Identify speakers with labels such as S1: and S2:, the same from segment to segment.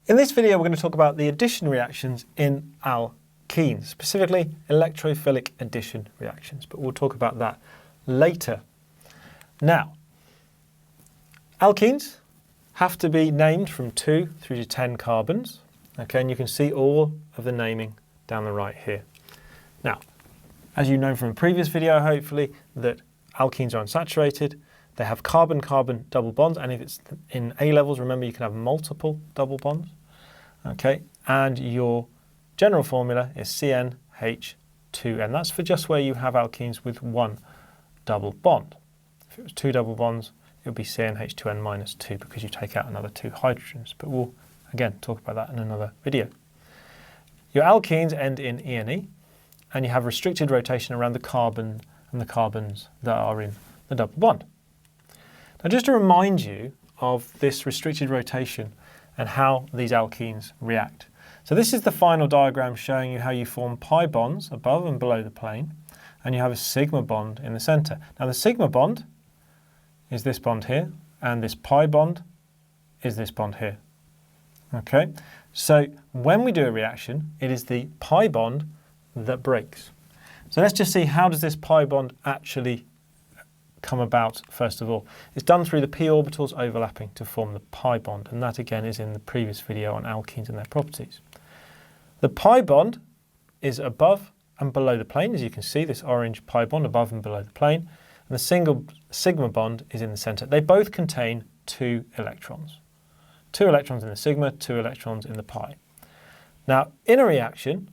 S1: In this video, we're going to talk about the addition reactions in alkenes, specifically electrophilic addition reactions, but we'll talk about that later. Now, alkenes have to be named from 2 through to 10 carbons, okay, and you can see all of the naming down the right here. Now, as you know from a previous video, hopefully, that alkenes are unsaturated. They have carbon-carbon double bonds, and if it's in A levels, remember you can have multiple double bonds. Okay, and your general formula is CnH2n. That's for just where you have alkenes with one double bond. If it was 2 double bonds, it would be CnH2n minus 2 because you take out another 2 hydrogens. But we'll, again, talk about that in another video. Your alkenes end in E, and you have restricted rotation around the carbon and the carbons that are in the double bond. Now, just to remind you of this restricted rotation and how these alkenes react. So this is the final diagram showing you how you form pi bonds above and below the plane, and you have a sigma bond in the center. Now the sigma bond is this bond here, and this pi bond is this bond here. Okay, so when we do a reaction, it is the pi bond that breaks. So let's just see, how does this pi bond actually come about first of all? It's done through the p orbitals overlapping to form the pi bond, and that again is in the previous video on alkenes and their properties. The pi bond is above and below the plane, as you can see, this orange pi bond above and below the plane, and the single sigma bond is in the center. They both contain 2 electrons. 2 electrons in the sigma, 2 electrons in the pi. Now, in a reaction,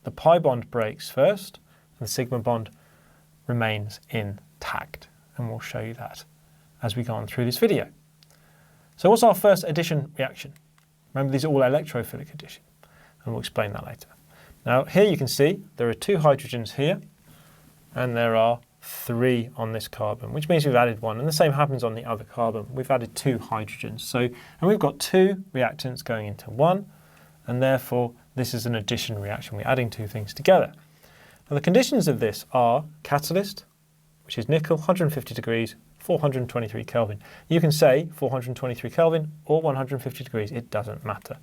S1: the pi bond breaks first, and the sigma bond remains intact. And we'll show you that as we go on through this video. So what's our first addition reaction? Remember, these are all electrophilic addition, and we'll explain that later. Now, here you can see there are 2 hydrogens here, and there are 3 on this carbon, which means we've added 1, and the same happens on the other carbon. We've added 2 hydrogens. So, and we've got 2 reactants going into 1, and therefore this is an addition reaction. We're adding 2 things together. Now, the conditions of this are catalyst, which is nickel, 150 degrees, 423 Kelvin. You can say 423 Kelvin or 150 degrees, it doesn't matter.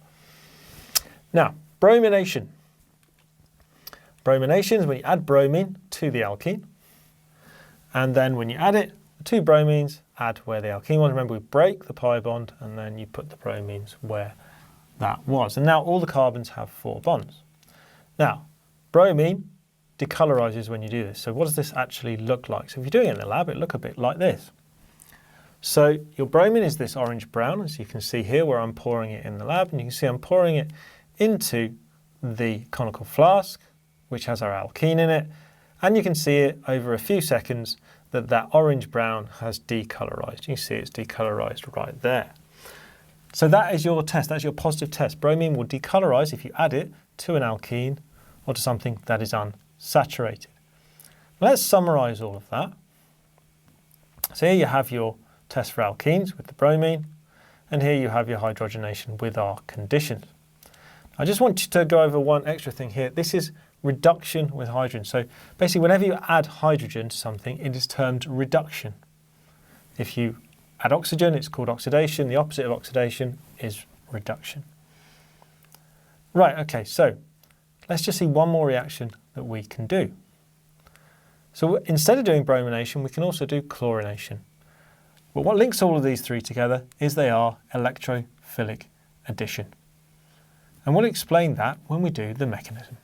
S1: Now, bromination. Bromination is when you add bromine to the alkene, and then when you add it, the 2 bromines add where the alkene was. Remember, we break the pi bond, and then you put the bromines where that was. And now all the carbons have 4 bonds. Now, bromine decolorizes when you do this. So what does this actually look like? So if you're doing it in the lab, it'll look a bit like this. So your bromine is this orange-brown, as you can see here, where I'm pouring it in the lab, and you can see I'm pouring it into the conical flask, which has our alkene in it, and you can see it over a few seconds that that orange-brown has decolorized. You can see it's decolorized right there. So that is your test, that's your positive test. Bromine will decolorize if you add it to an alkene or to something that is unsaturated. Let's summarize all of that. So here you have your test for alkenes with the bromine, and here you have your hydrogenation with our conditions. I just want you to go over one extra thing here. This is reduction with hydrogen. So basically, whenever you add hydrogen to something, it is termed reduction. If you add oxygen, it's called oxidation. The opposite of oxidation is reduction. Right, okay, so let's just see one more reaction that we can do. So instead of doing bromination, we can also do chlorination. But what links all of these 3 together is they are electrophilic addition. And we'll explain that when we do the mechanism.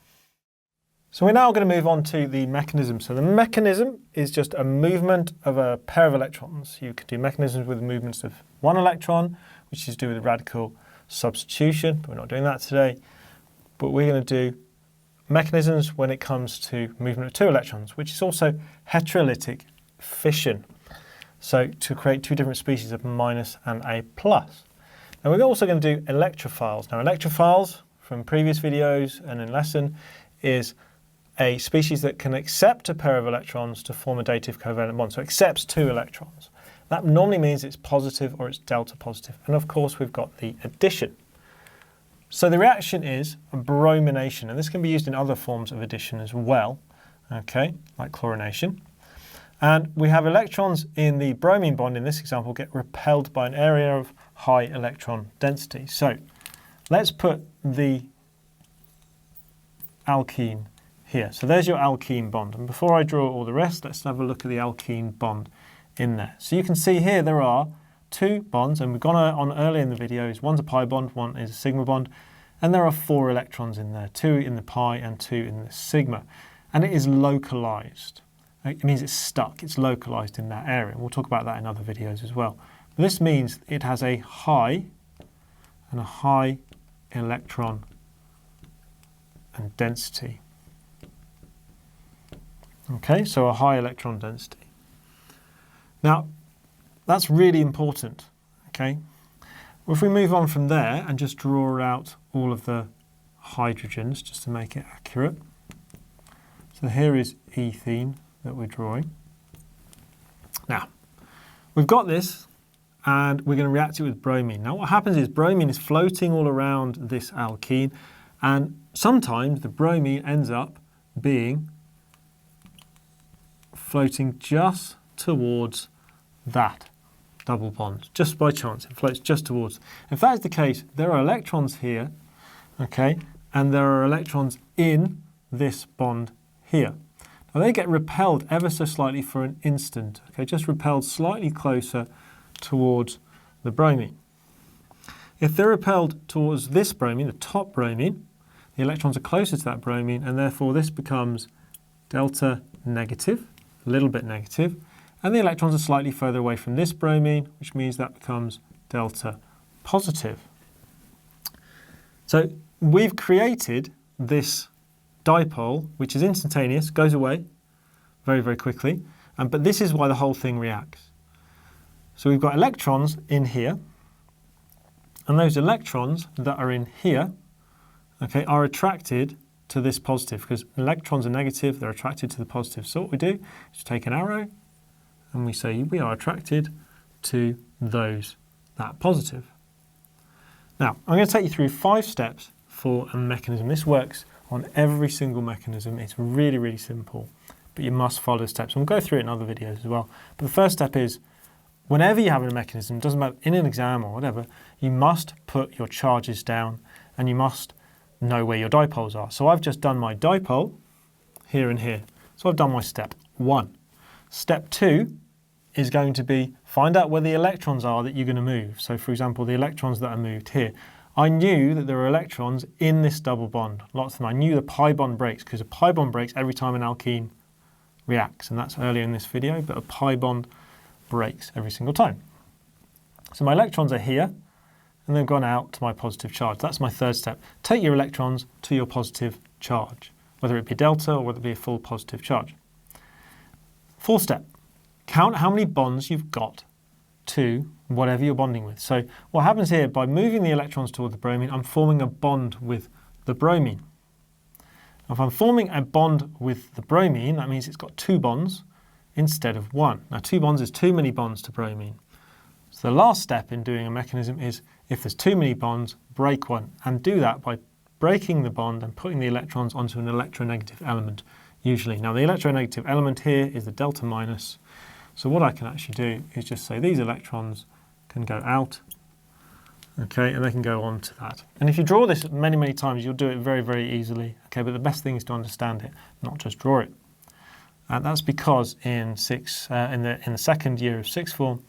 S1: So we're now going to move on to the mechanism. So the mechanism is just a movement of a pair of electrons. You can do mechanisms with movements of 1 electron, which is to do with radical substitution, but we're not doing that today. But we're going to do mechanisms when it comes to movement of 2 electrons, which is also heterolytic fission. So to create 2 different species of minus and a plus. Now we're also going to do electrophiles. Now electrophiles, from previous videos and in lesson, is a species that can accept a pair of electrons to form a dative covalent bond. So it accepts 2 electrons. That normally means it's positive or it's delta positive. And of course we've got the addition. So the reaction is bromination, and this can be used in other forms of addition as well, okay, like chlorination. And we have electrons in the bromine bond, in this example, get repelled by an area of high electron density. So let's put the alkene here. So there's your alkene bond. And before I draw all the rest, let's have a look at the alkene bond in there. So you can see here there are two bonds, and we've gone on earlier in the videos. One's a pi bond, one is a sigma bond, and there are 4 electrons in there, 2 in the pi and 2 in the sigma. And it is localized. It means it's stuck, it's localized in that area. We'll talk about that in other videos as well. But this means it has a high and a high electron and density. Okay, so a high electron density. Now, that's really important, okay? Well, if we move on from there and just draw out all of the hydrogens, just to make it accurate. So here is ethene that we're drawing. Now, we've got this, and we're going to react it with bromine. Now, what happens is bromine is floating all around this alkene, and sometimes the bromine ends up being floating just towards that double bond, just by chance. It floats just towards. If that is the case, there are electrons here, okay, and there are electrons in this bond here. Now they get repelled ever so slightly for an instant, okay, just repelled slightly closer towards the bromine. If they're repelled towards this bromine, the top bromine, the electrons are closer to that bromine, and therefore this becomes delta negative, a little bit negative, and the electrons are slightly further away from this bromine, which means that becomes delta positive. So we've created this dipole, which is instantaneous, goes away very, very quickly, but this is why the whole thing reacts. So we've got electrons in here, and those electrons that are in here, okay, are attracted to this positive, because electrons are negative, they're attracted to the positive. So what we do is take an arrow, and we say we are attracted to that positive. Now, I'm going to take you through 5 steps for a mechanism. This works on every single mechanism. It's really, really simple, but you must follow the steps. And we'll go through it in other videos as well. But the first step is, whenever you have a mechanism, doesn't matter, in an exam or whatever, you must put your charges down, and you must know where your dipoles are. So I've just done my dipole here and here. So I've done my step 1. Step 2 is going to be find out where the electrons are that you're going to move. So for example, the electrons that are moved here. I knew that there are electrons in this double bond, lots of them. I knew the pi bond breaks, because a pi bond breaks every time an alkene reacts, and that's earlier in this video, but a pi bond breaks every single time. So my electrons are here, and they've gone out to my positive charge. That's my third step. Take your electrons to your positive charge, whether it be delta or whether it be a full positive charge. Fourth step, count how many bonds you've got to whatever you're bonding with. So what happens here, by moving the electrons toward the bromine, I'm forming a bond with the bromine. Now, if I'm forming a bond with the bromine, that means it's got 2 bonds instead of 1. Now 2 bonds is too many bonds to bromine. So the last step in doing a mechanism is, if there's too many bonds, break one, and do that by breaking the bond and putting the electrons onto an electronegative element, usually. Now the electronegative element here is the delta minus. So what I can actually do is just say these electrons can go out, okay, and they can go on to that. And if you draw this many, many times, you'll do it very, very easily, okay, but the best thing is to understand it, not just draw it. And that's because in the second year of sixth form,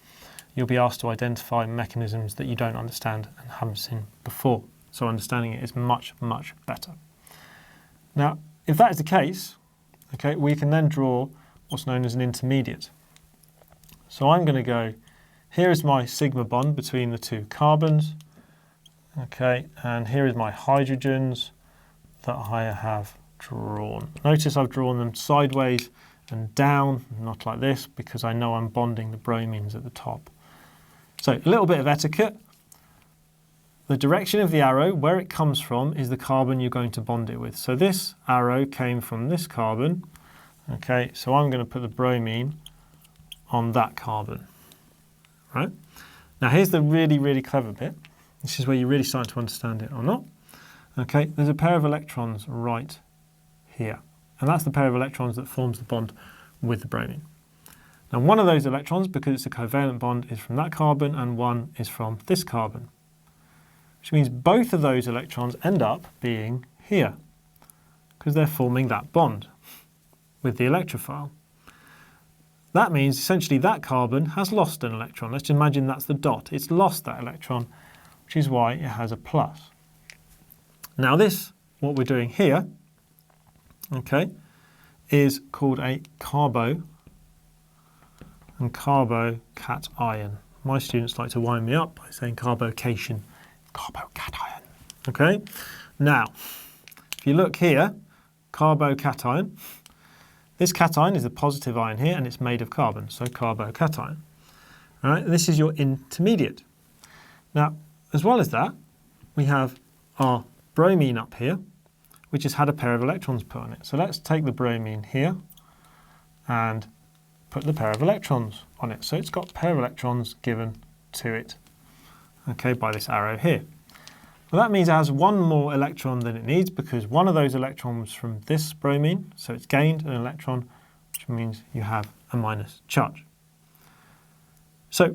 S1: you'll be asked to identify mechanisms that you don't understand and haven't seen before. So understanding it is much, much better. Now, if that is the case, okay, we can then draw what's known as an intermediate. So I'm going to go, here is my sigma bond between the 2 carbons, okay, and here is my hydrogens that I have drawn. Notice I've drawn them sideways and down, not like this, because I know I'm bonding the bromines at the top. So a little bit of etiquette. The direction of the arrow, where it comes from, is the carbon you're going to bond it with. So this arrow came from this carbon, okay, so I'm going to put the bromine on that carbon, right? Now here's the really, really clever bit. This is where you really start to understand it or not. Okay, there's a pair of electrons right here, and that's the pair of electrons that forms the bond with the bromine. Now one of those electrons, because it's a covalent bond, is from that carbon, and one is from this carbon. which means both of those electrons end up being here because they're forming that bond with the electrophile. That means essentially that carbon has lost an electron. Let's imagine that's the dot. It's lost that electron, which is why it has a plus. Now this, what we're doing here, okay, is called a carbo and carbocation. My students like to wind me up by saying carbocation, carbocation. Okay, now if you look here, carbocation, this cation is a positive ion here and it's made of carbon, so carbocation. All right, this is your intermediate. Now, as well as that, we have our bromine up here, which has had a pair of electrons put on it. So let's take the bromine here and put the pair of electrons on it. So it's got a pair of electrons given to it, okay, by this arrow here. Well, that means it has one more electron than it needs because one of those electrons from this bromine, so it's gained an electron, which means you have a minus charge. So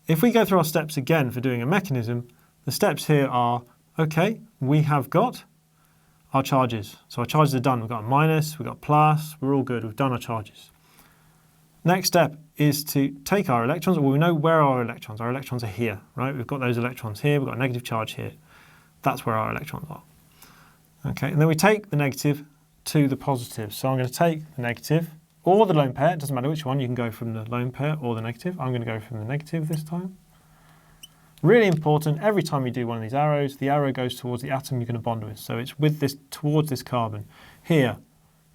S1: if we go through our steps again for doing a mechanism, the steps here are, okay, we have got our charges. So our charges are done. We've got a minus, we've got a plus, we're all good, we've done our charges. Next step is to take our electrons, well, we know where our electrons are here, right? We've got those electrons here, we've got a negative charge here. That's where our electrons are. Okay, and then we take the negative to the positive. So I'm going to take the negative or the lone pair, it doesn't matter which one, you can go from the lone pair or the negative. I'm going to go from the negative this time. Really important, every time you do one of these arrows, the arrow goes towards the atom you're going to bond with. So it's with this, towards this carbon. Here,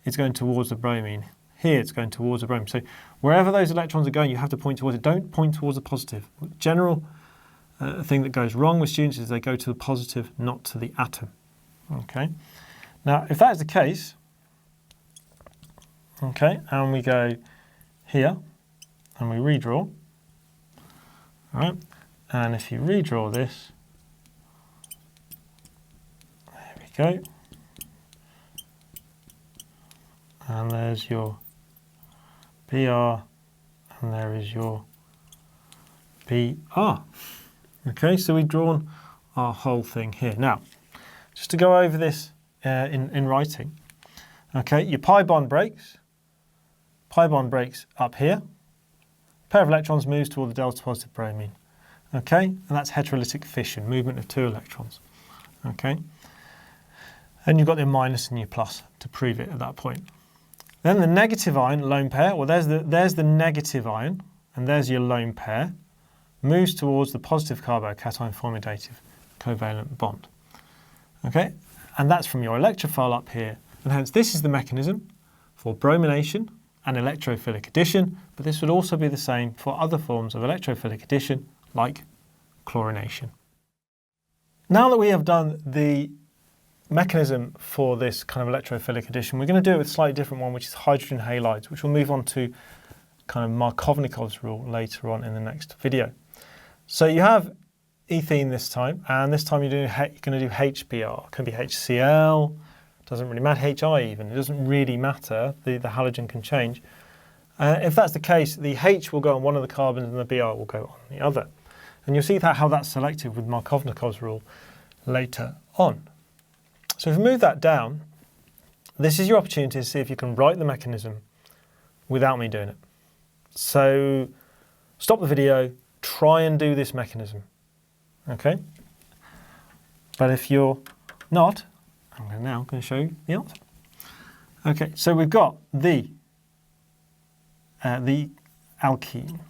S1: it's going towards the bromine. Here, it's going towards the bromine. So wherever those electrons are going, you have to point towards it. Don't point towards the positive. General thing that goes wrong with students is they go to the positive, not to the atom. Okay. Now, if that is the case, okay, and we go here, and we redraw, all right, and if you redraw this, there we go, and there's your BR, and there is your BR. Okay, so we've drawn our whole thing here. Now, just to go over this in writing, okay, your pi bond breaks up here, pair of electrons moves toward the delta positive bromine, okay, and that's heterolytic fission, movement of two electrons, okay, and you've got your minus and your plus to prove it at that point. Then the negative ion, lone pair, well there's the negative ion, and there's your lone pair, moves towards the positive carbocation forming a dative covalent bond. Okay, and that's from your electrophile up here, and hence this is the mechanism for bromination and electrophilic addition, but this would also be the same for other forms of electrophilic addition like chlorination. Now that we have done the mechanism for this kind of electrophilic addition, we're going to do it with a slightly different one, which is hydrogen halides, which we'll move on to kind of Markovnikov's rule later on in the next video. So you have ethene this time, and this time you're going to do HBr. It can be HCl, doesn't really matter, HI even, it doesn't really matter, the halogen can change. If that's the case, the H will go on one of the carbons and the Br will go on the other. And you'll see how that's selected with Markovnikov's rule later on. So if we move that down, this is your opportunity to see if you can write the mechanism without me doing it. So stop the video, try and do this mechanism, okay? But if you're not, I'm now going to show you the answer. Okay, so we've got the alkene.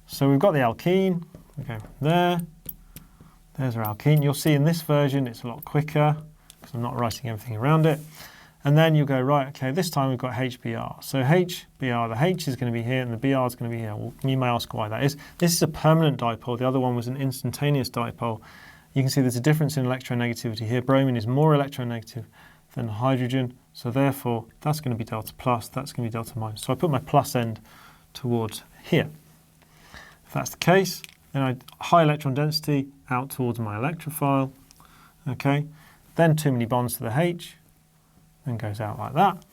S1: So we've got the alkene, we go there, there's our alkene. You'll see in this version it's a lot quicker because I'm not writing everything around it. And then you go, right, okay, this time we've got HBr. So HBr, the H is going to be here and the Br is going to be here. Well, you may ask why that is. This is a permanent dipole. The other one was an instantaneous dipole. You can see there's a difference in electronegativity here. Bromine is more electronegative than hydrogen. So therefore, that's going to be delta plus, that's going to be delta minus. So I put my plus end towards here. If that's the case, then I high electron density out towards my electrophile. Okay, then too many bonds to the H. Then goes out like that.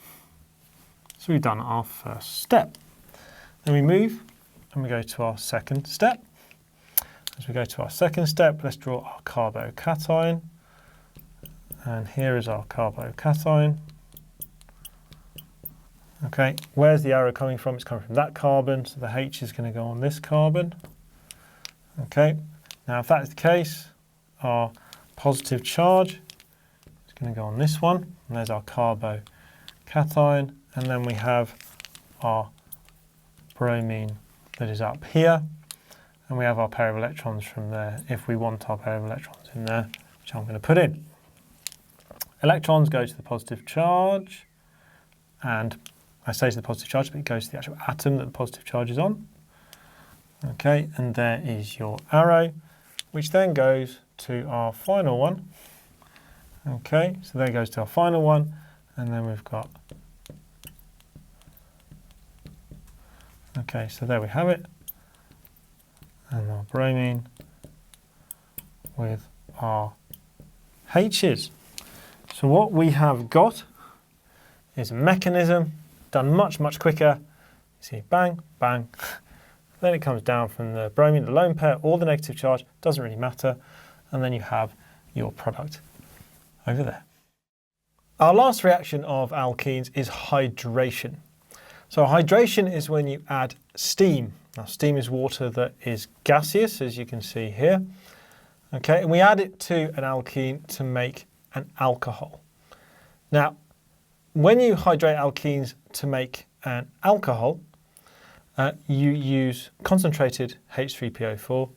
S1: So we've done our first step. Then we move and we go to our second step. As we go to our second step, let's draw our carbocation. And here is our carbocation. Okay, where's the arrow coming from? It's coming from that carbon, so the H is going to go on this carbon. Okay, now if that is the case, our positive charge is going to go on this one, and there's our carbocation, and then we have our bromine that is up here, and we have our pair of electrons from there, if we want our pair of electrons in there, which I'm going to put in. Electrons go to the positive charge, and I say to the positive charge, but it goes to the actual atom that the positive charge is on. Okay, and there is your arrow, which then goes to our final one. Okay, so there goes to our final one, and then we've got, okay, so there we have it, and our bromine with our H's. So what we have got is a mechanism done much, much quicker. You see, bang, bang. Then it comes down from the bromine, the lone pair, or the negative charge, doesn't really matter. And then you have your product over there. Our last reaction of alkenes is hydration. So hydration is when you add steam. Now steam is water that is gaseous, as you can see here. Okay, and we add it to an alkene to make an alcohol. Now, when you hydrate alkenes to make an alcohol, you use concentrated H3PO4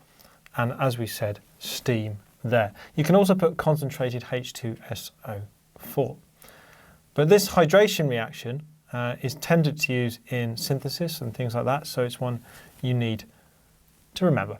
S1: and, as we said, steam there. You can also put concentrated H2SO4. But this hydration reaction is tended to use in synthesis and things like that, so it's one you need to remember.